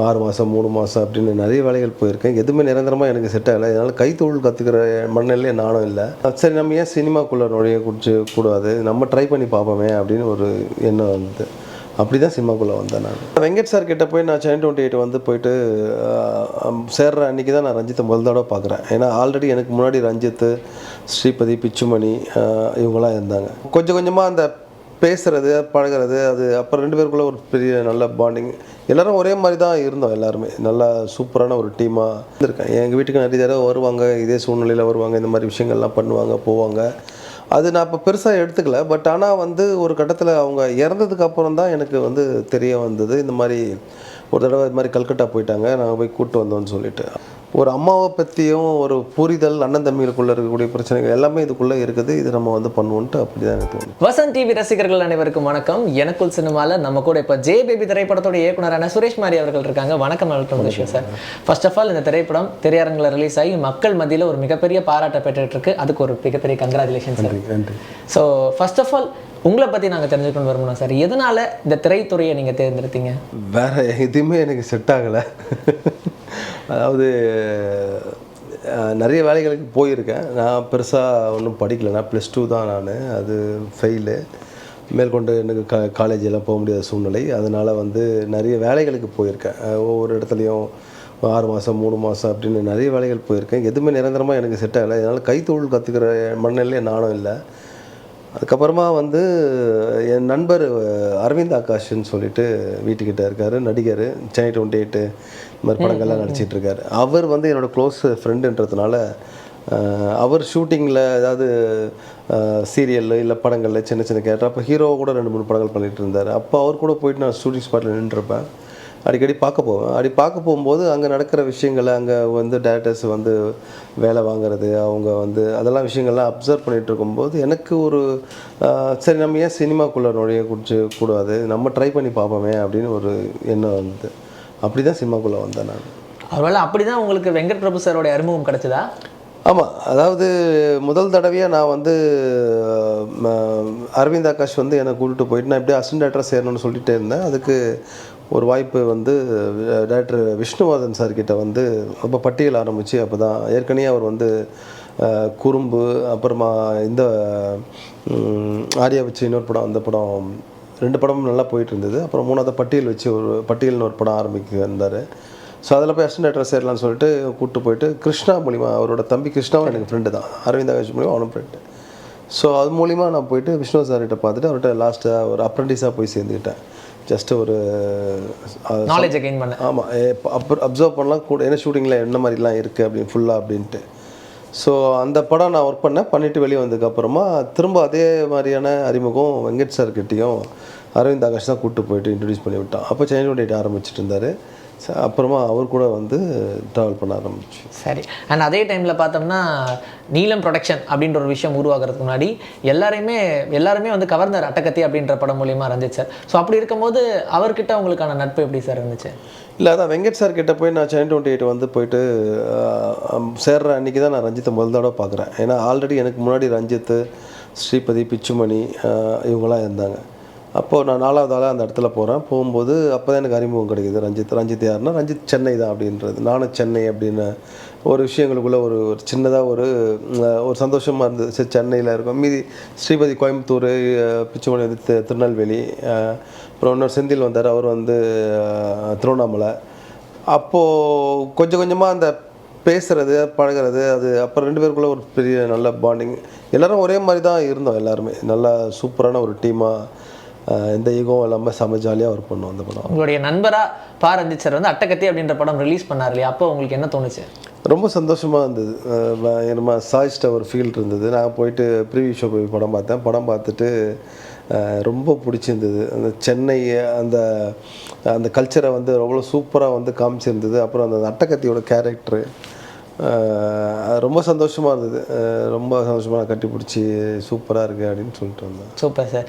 6 மாதம் 3 மாதம் அப்படின்னு நிறைய வேலைகள் போயிருக்கேன். எதுவுமே நிரந்தரமாக எனக்கு செட் ஆகலை. அதனால் கைத்தொழில் கற்றுக்கிற மனநிலையே நானும் இல்லை. சரி நம்ம ஏன் சினிமாக்குள்ளே நுழைய கூடாது, நம்ம ட்ரை பண்ணி பார்ப்போமே அப்படின்னு ஒரு எண்ணம் வந்தது. அப்படி தான் சினிமாக்குள்ளே வந்தேன் நான். வெங்கட் சார் கிட்டே போய் நான் சென்னை 28 வந்து போயிட்டு சேர்ற அன்றைக்கி தான் நான் ரஞ்சித்தை முதல் தடவை பார்க்குறேன். ஏன்னா ஆல்ரெடி எனக்கு முன்னாடி ரஞ்சித், ஸ்ரீபதி, பிச்சுமணி இவங்களாம் இருந்தாங்க. கொஞ்சம் கொஞ்சமாக அந்த பேசுகிறது, பழகிறது, அது அப்புறம் 2 பேருக்குள்ளே ஒரு பெரிய நல்ல பாண்டிங். எல்லோரும் ஒரே மாதிரி தான் இருந்தோம். எல்லாருமே நல்லா சூப்பரான ஒரு டீமாக இருந்திருக்கேன். எங்கள் வீட்டுக்கு நிறைய தடவை வருவாங்க, இதே சூழ்நிலையில் வருவாங்க, இந்த மாதிரி விஷயங்கள்லாம் பண்ணுவாங்க, போவாங்க. அது நான் இப்போ பெருசாக எடுத்துக்கல. பட் ஆனால் வந்து ஒரு கட்டத்தில் அவங்க இறந்ததுக்கு அப்புறம் தான் எனக்கு வந்து தெரிய வந்தது. இந்த மாதிரி ஒரு தடவை இது மாதிரி கல்கட்டா போயிட்டாங்க, நாங்கள் போய் கூப்பிட்டு வந்தோம்னு சொல்லிட்டு. ஒரு அம்மாவை பற்றியும் ஒரு புரிதல், அண்ணன் தம்பிகளுக்குள்ளே இருக்கக்கூடிய பிரச்சனைகள் எல்லாமே இதுக்குள்ளே இருக்குது. இது நம்ம வந்து பண்ணுவோன்ட்டு அப்படி தான் எனக்கு தோணும். வசந்த் டிவி ரசிகர்கள் அனைவருக்கும் வணக்கம். எனக்குள் சினிமாவில் நம்ம கூட இப்போ ஜே பேபி திரைப்படத்தோட இயக்குனரான சுரேஷ் மாரி அவர்கள் இருக்காங்க. வணக்கம். Welcome sir. First of all இந்த திரைப்படம் திரையரங்கில் ரிலீஸ் ஆகி மக்கள் மத்தியில் ஒரு மிகப்பெரிய பாராட்ட பெற்றுட்டு இருக்கு. அதுக்கு ஒரு மிகப்பெரிய கங்க்ராச்சுலேஷன் சார். நன்றி. ஸோ ஃபர்ஸ்ட் ஆஃப் ஆல் உங்களை பற்றி நாங்கள் தெரிஞ்சுக்கணும் விரும்பணும் சார். எதனால் இந்த திரைத்துறையை நீங்கள் தேர்ந்தெடுத்தீங்க? வேறு எதுவுமே எனக்கு செட் ஆகலை. அதாவது நிறைய வேலைகளுக்கு போயிருக்கேன். நான் பெருசாக ஒன்றும் படிக்கலை. நான் +2 தான். நான் அது ஃபெயிலு. மேற்கொண்டு எனக்கு காலேஜெல்லாம் போக முடியாத சூழ்நிலை. அதனால் வந்து நிறைய வேலைகளுக்கு போயிருக்கேன். ஒவ்வொரு இடத்துலையும் 6 மாதம் 3 மாதம் அப்படின்னு நிறைய வேலைகள் போயிருக்கேன். எதுவுமே நிரந்தரமாக எனக்கு செட் ஆகலை. அதனால் கைத்தொழில் கற்றுக்கிற மனநிலையே நானும் இல்லை. அதுக்கப்புறமா வந்து என் நண்பர் அரவிந்த் ஆகாஷ்ன்னு சொல்லிட்டு வீட்டுக்கிட்ட இருக்கார், நடிகர். சென்னை 28 இந்த மாதிரி படங்கள்லாம் நடிச்சிட்ருக்கார். அவர் வந்து என்னோடய க்ளோஸ் ஃப்ரெண்டுன்றதுனால அவர் ஷூட்டிங்கில் ஏதாவது சீரியலில் இல்லை படங்களில் சின்ன சின்ன கேரக்டர், அப்போ ஹீரோவை கூட 2-3 படங்கள் பண்ணிகிட்டு இருந்தார். அப்போ அவர் கூட போயிட்டு நான் ஷூட்டிங் ஸ்பாட்டில் நின்றுருப்பேன். அடிக்கடி பார்க்க போவேன். அப்படி பார்க்க போகும்போது அங்கே நடக்கிற விஷயங்களை, அங்கே வந்து டேரக்டர்ஸ் வந்து வேலை வாங்குறது, அவங்க வந்து அதெல்லாம் விஷயங்கள்லாம் அப்சர்வ் பண்ணிகிட்டு இருக்கும்போது எனக்கு ஒரு சரி நம்ம ஏன் சினிமாக்குள்ளே நுழைய கூடாது, நம்ம ட்ரை பண்ணி பார்ப்போமே அப்படின்னு ஒரு எண்ணம் வந்தது. அப்படி தான் சினிமாக்குள்ளே வந்தேன் நான். ஒருவேளை அப்படி தான் உங்களுக்கு வெங்கட் பிரபு சாரோடைய அறிமுகம் கிடச்சிதா? ஆமாம். அதாவது முதல் தடவையாக நான் வந்து அரவிந்த் ஆகாஷ் வந்து என்னை கூப்பிட்டு போயிட்டு நான் எப்படியே அசிஸ்டன்ட் டேரக்டராக சேரணும்னு சொல்லிகிட்டே இருந்தேன். அதுக்கு ஒரு வாய்ப்பு வந்து டைரக்டர் விஷ்ணுவர்தன் சார்கிட்ட வந்து ரொம்ப பட்டியல் ஆரம்பித்து, அப்போ தான் ஏற்கனவே அவர் வந்து குறும்பு, அப்புறமா இந்த ஆரியா வச்சு இன்னொரு படம், அந்த படம் 2 படமும் நல்லா போயிட்டு இருந்தது. அப்புறம் 3வது பட்டியல் வச்சு பட்டியல்னு ஒரு படம் ஆரம்பிக்க வந்தார். ஸோ அதில் போய் அசிஸ்டன்ட் டேரக்டராக சேரலான்னு சொல்லிட்டு கூப்பிட்டு போயிட்டு கிருஷ்ணா மூலிமா, அவரோட தம்பி கிருஷ்ணாவும் எனக்கு ஃப்ரெண்டு தான், அரவிந்த் ஆகாஷ் மூலிமா அவனும் ஃப்ரெண்டு. ஸோ அது மூலிமா நான் போயிட்டு விஷ்ணு சார்கிட்ட பார்த்துட்டு அவர்கிட்ட லாஸ்ட்டாக ஒரு அப்ரெண்டிஸாக போய் சேர்ந்துக்கிட்டேன். ஜஸ்ட்டு ஒரு நாலேஜை கெயின் பண்ண. ஆமாம், அப்சர்வ் பண்ணலாம் கூட என்ன ஷூட்டிங்கில் என்ன மாதிரிலாம் இருக்குது அப்படின்னு ஃபுல்லாக அப்படின்ட்டு. ஸோ அந்த படம் நான் ஒர்க் பண்ணிவிட்டு வெளியே வந்ததுக்கப்புறமா திரும்ப அதே மாதிரியான அறிமுகம் வெங்கட் சார்கிட்டையும் அரவிந்த் ஆகாஷ் தான் கூப்பிட்டு போயிட்டு இன்ட்ரடியூஸ் பண்ணி விட்டான். அப்போ சென்னை 28 ஆரம்பிச்சிட்டு இருந்தார். அப்புறமா அவர் கூட வந்து ட்ராவல் பண்ண ஆரம்பிச்சு. சரி. அண்ட் அதே டைமில் பார்த்தோம்னா நீலம் ப்ரொடக்ஷன் அப்படின்ற ஒரு விஷயம் உருவாகிறதுக்கு முன்னாடி எல்லாருமே வந்து கவர்னர் அட்டகத்தி அப்படின்ற படம் மூலியமாக ரஞ்சித் சார். ஸோ அப்படி இருக்கும்போது அவர்கிட்ட உங்களுக்கான நட்பு எப்படி சார் இருந்துச்சு? இல்லை, அதான் வெங்கட் சார் கிட்டே போய் நான் சென்னை 28 வந்து போயிட்டு சேர்ற அன்றைக்கி தான் நான் ரஞ்சித்தை முதல் தடவை பார்க்குறேன். ஏன்னா ஆல்ரெடி எனக்கு முன்னாடி ரஞ்சித், ஸ்ரீபதி, பிச்சுமணி இவங்களாம் இருந்தாங்க. அப்போது நான் 4வது ஆளாக அந்த இடத்துல போகும்போது அப்போ தான் எனக்கு அறிமுகம் கிடைக்கிது. ரஞ்சித் யாருன்னா ரஞ்சித் சென்னை தான் அப்படின்றது. நானும் சென்னை அப்படின்னு ஒரு விஷயங்களுக்குள்ளே ஒரு சின்னதாக ஒரு சந்தோஷமாக இருந்தது. சரி, சென்னையில் இருக்கும். மீதி ஸ்ரீபதி கோயம்புத்தூர், பிச்சுமணி வந்து திருநெல்வேலி, அப்புறம் இன்னொரு செந்தில் வந்தார், அவர் வந்து திருவண்ணாமலை. அப்போது கொஞ்சம் கொஞ்சமாக அந்த பேசுகிறது, பழகிறது, அது அப்புறம் 2 பேருக்குள்ளே ஒரு பெரிய நல்ல பாண்டிங். எல்லோரும் ஒரே மாதிரி தான் இருந்தோம். எல்லாருமே நல்லா சூப்பரான ஒரு டீமாக, எந்த ஈகோவும் இல்லாமல் செம ஜாலியாக ஒர்க் பண்ணுவோம் அந்த படம். உங்களுடைய நண்பராக ரஞ்சித் சார் வந்து அட்டகத்தி அப்படின்ற படம் ரிலீஸ் பண்ணார் இல்லையா? அப்போ உங்களுக்கு என்ன தோணுச்சு? ரொம்ப சந்தோஷமாக இருந்தது. என்னமா சாய்ஸ்ட ஒரு ஃபீல் இருந்தது. நான் போயிட்டு ப்ரீவியூ ஷோ போய் படம் பார்த்துட்டு ரொம்ப பிடிச்சிருந்தது. அந்த சென்னை அந்த கல்ச்சரை வந்து அவ்வளோ சூப்பராக வந்து காமிச்சிருந்தது. அப்புறம் அந்த அட்டகத்தியோட கேரக்டரு ரொம்ப சந்தோஷமாக இருந்தது. ரொம்ப சந்தோஷமாக கட்டி பிடிச்சி சூப்பராக இருக்குது அப்படின்னு சொல்லிட்டு வந்தேன். Super sir.